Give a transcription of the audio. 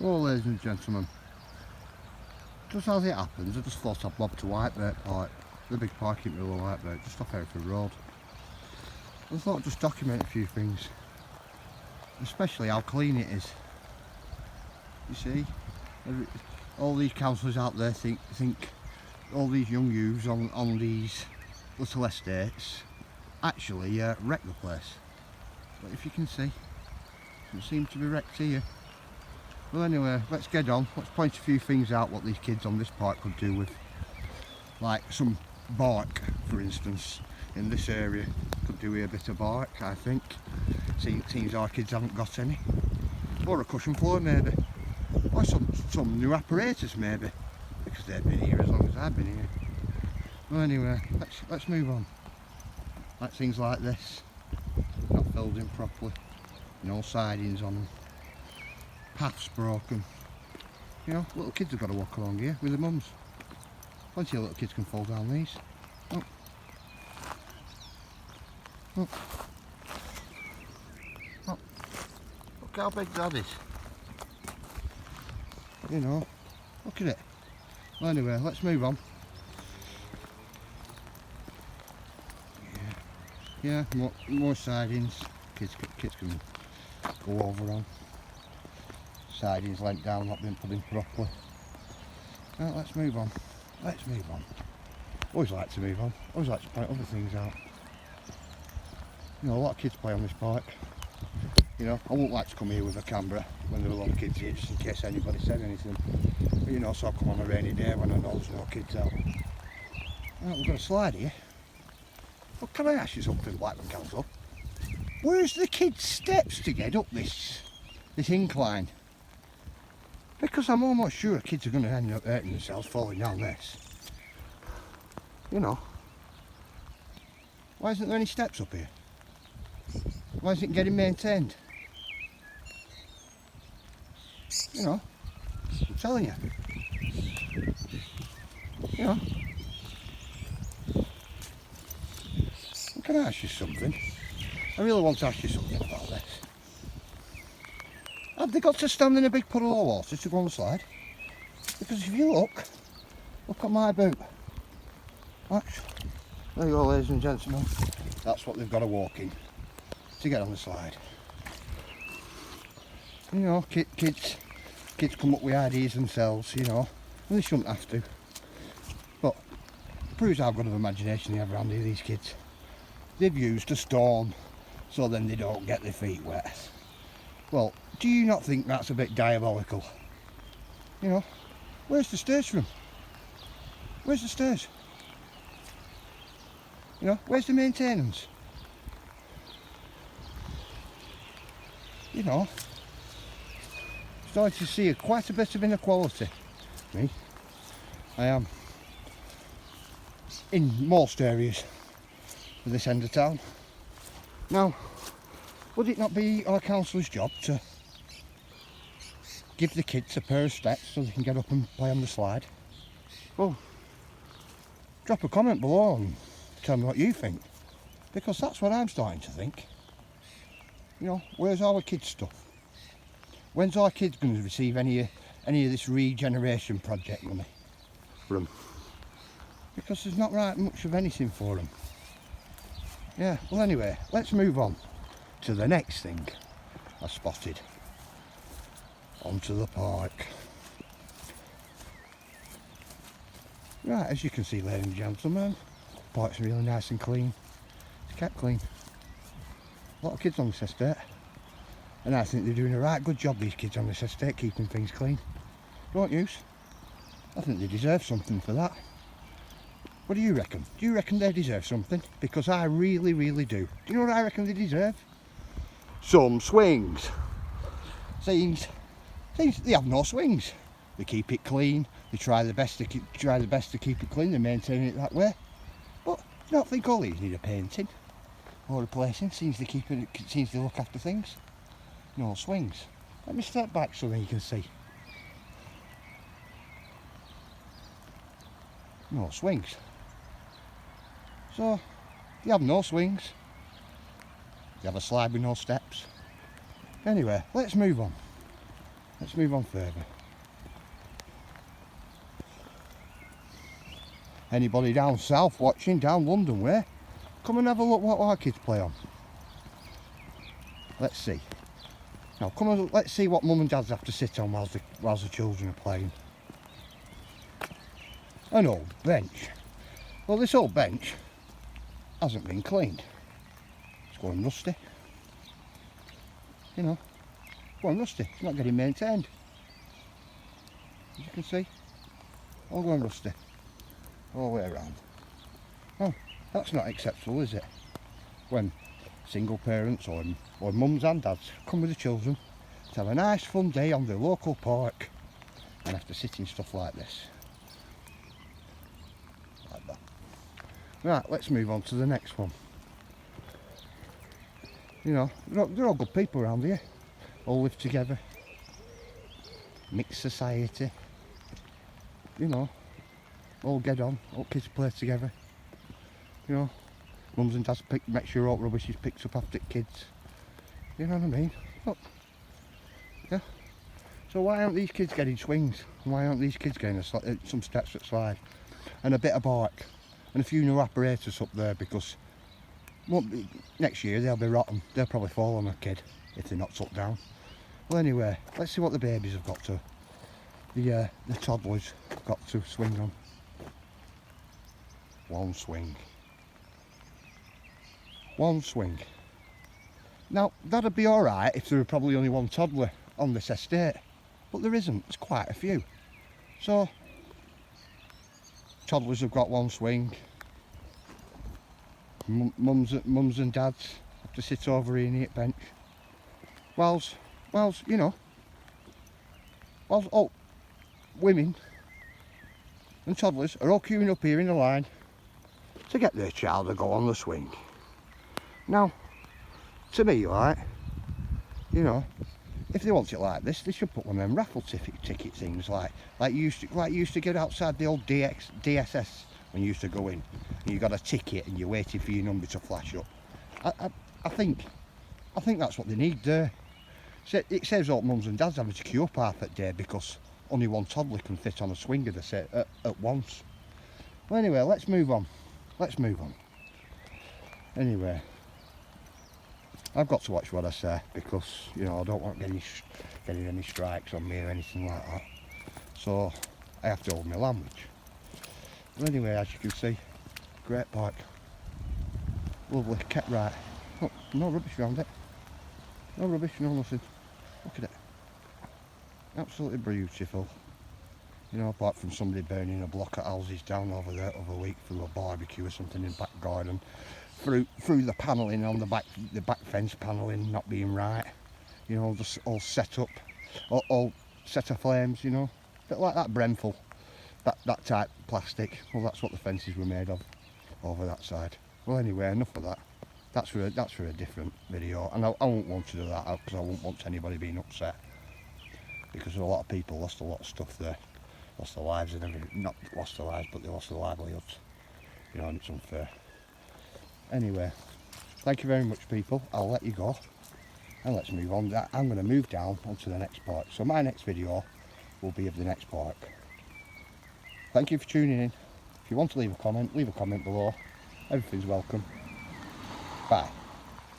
Well, ladies and gentlemen, just as it happens, I just thought I'd bob to Whitebreak Park, the big park in the middle of Whitebreak, just off Hereford Road. I thought I'd just document a few things, especially how clean it is. You see, all these councillors out there think all these young youths on these little estates actually wreck the place. But if you can see, it seems to be wrecked here. Well, anyway, let's get on. Let's point a few things out what these kids on this park could do with, like some bark, for instance. In this area, could do with a bit of bark, I think. Seems our kids haven't got any. Or a cushion floor, maybe. Or some new apparatus, maybe, because they've been here as long as I've been here. Well, anyway, let's move on. Like things like this, not filled in properly, no sidings on them, paths broken. You know, little kids have got to walk along here with their mums. Plenty of little kids can fall down these. Oh. Oh. Oh. Look how big that is. You know, look at it. Well, anyway, let's move on. Yeah, more sidings. Kids can go over on. Sidings lent down, not been put in properly. Right, let's move on. Let's move on. Always like to move on. Always like to point other things out. You know, a lot of kids play on this park. You know, I wouldn't like to come here with a camera when there are a lot of kids here, just in case anybody said anything. But you know, so I'll come on a rainy day when I know there's no kids out. Right, we've got a slide here. Well, can I ask you something, Blackburn Council? Where's the kids' steps to get up this incline? Because I'm almost sure kids are going to end up hurting themselves falling down this. You know. Why isn't there any steps up here? Why isn't it getting maintained? You know, I'm telling you. You know. Can I ask you something? I really want to ask you something about this. Have they got to stand in a big puddle of water to go on the slide? Because if you look at my boot. There you go, ladies and gentlemen. That's what they've got to walk in to get on the slide. You know, kids come up with ideas themselves, you know, and they shouldn't have to. But it proves how good of imagination they have around here, these kids. They've used a stone so then they don't get their feet wet. Well, do you not think that's a bit diabolical? You know, where's the stairs from? Where's the stairs? You know, where's the maintenance? You know, starting to see quite a bit of inequality. Me, I am in most areas of this end of town. Now, would it not be our councillor's job to give the kids a pair of steps so they can get up and play on the slide? Well, drop a comment below and tell me what you think, because that's what I'm starting to think. You know, where's our kids' stuff? When's our kids going to receive any of this regeneration project money from them? Because there's not right much of anything for them. Yeah, well anyway, let's move on to the next thing I spotted onto the park. Right, as you can see, ladies and gentlemen, the park's really nice and clean. It's kept clean. A lot of kids on this estate, and I think they're doing a right good job, these kids on this estate, keeping things clean. Don't you? I think they deserve something for that. What do you reckon? Do you reckon they deserve something? Because I really, really do. Do you know what I reckon they deserve? Some swings. Seems they have no swings. They keep it clean. They try their best to keep it clean. They maintain it that way. But I don't think all these need a painting or replacing. Seems they look after things. No swings. Let me step back so then you can see. No swings. So, you have no swings. You have a slide with no steps. Anyway, let's move on. Let's move on further. Anybody down south watching, down London way, come and have a look what our kids play on. Let's see. Now come on, let's see what mum and dads have to sit on whilst the children are playing. An old bench. Well, this old bench hasn't been cleaned. It's going rusty. You know, it's going rusty. It's not getting maintained. As you can see, all going rusty. All the way around. Oh, that's not acceptable, is it? When single parents or mums and dads come with the children to have a nice fun day on the local park and have to sit in stuff like this. Like that. Right, let's move on to the next one. You know, they're all good people around here. All live together. Mixed society. You know, all get on, all kids play together. You know, mums and dads make sure all rubbish is picked up after kids. You know what I mean? Look. Yeah. So why aren't these kids getting swings? Why aren't these kids getting some steps that slide? And a bit of bark. And a few new apparatus up there, because next year they'll be rotten. They'll probably fall on a kid if they're not took down. Well, anyway, let's see what the babies have got to. The toddlers have got to swing on. One swing. One swing. Now, that'd be alright if there were probably only one toddler on this estate, but there isn't. There's quite a few. So, toddlers have got one swing. Mums and dads have to sit over here near the bench. Whilst, you know, whilst women and toddlers are all queuing up here in a line to get their child to go on the swing. Now, to me, like, you know, if they want it like this, they should put one of them raffle ticket things like you used to get outside the old DSS when you used to go in and you got a ticket and you're waiting for your number to flash up. I think that's what they need there. It saves all mums and dads having to queue up half that day because only one toddler can fit on a swing at once. Well, anyway, let's move on. Let's move on. Anyway, I've got to watch what I say because, you know, I don't want getting any strikes on me or anything like that. So I have to hold my language. Well, anyway, as you can see, great park. Lovely, kept right. Look, no rubbish around it. No rubbish, no nothing. Look at it. Absolutely beautiful. You know, apart from somebody burning a block of houses down over there over a week for a barbecue or something in the back garden. Through the panelling on the back fence panelling not being right. You know, just all set up, all set of flames, you know. A bit like that Bremful, that type plastic. Well, that's what the fences were made of over that side. Well, anyway, enough of that. That's for a different video, and I won't want to do that because I won't want anybody being upset, because a lot of people lost a lot of stuff there, lost their lives and everything. Not lost their lives, but they lost their livelihoods. You know, and it's unfair. Anyway, thank you very much, people. I'll let you go, and let's move on. I'm going to move down onto the next park. So my next video will be of the next park. Thank you for tuning in. If you want to leave a comment below. Everything's welcome. Bye.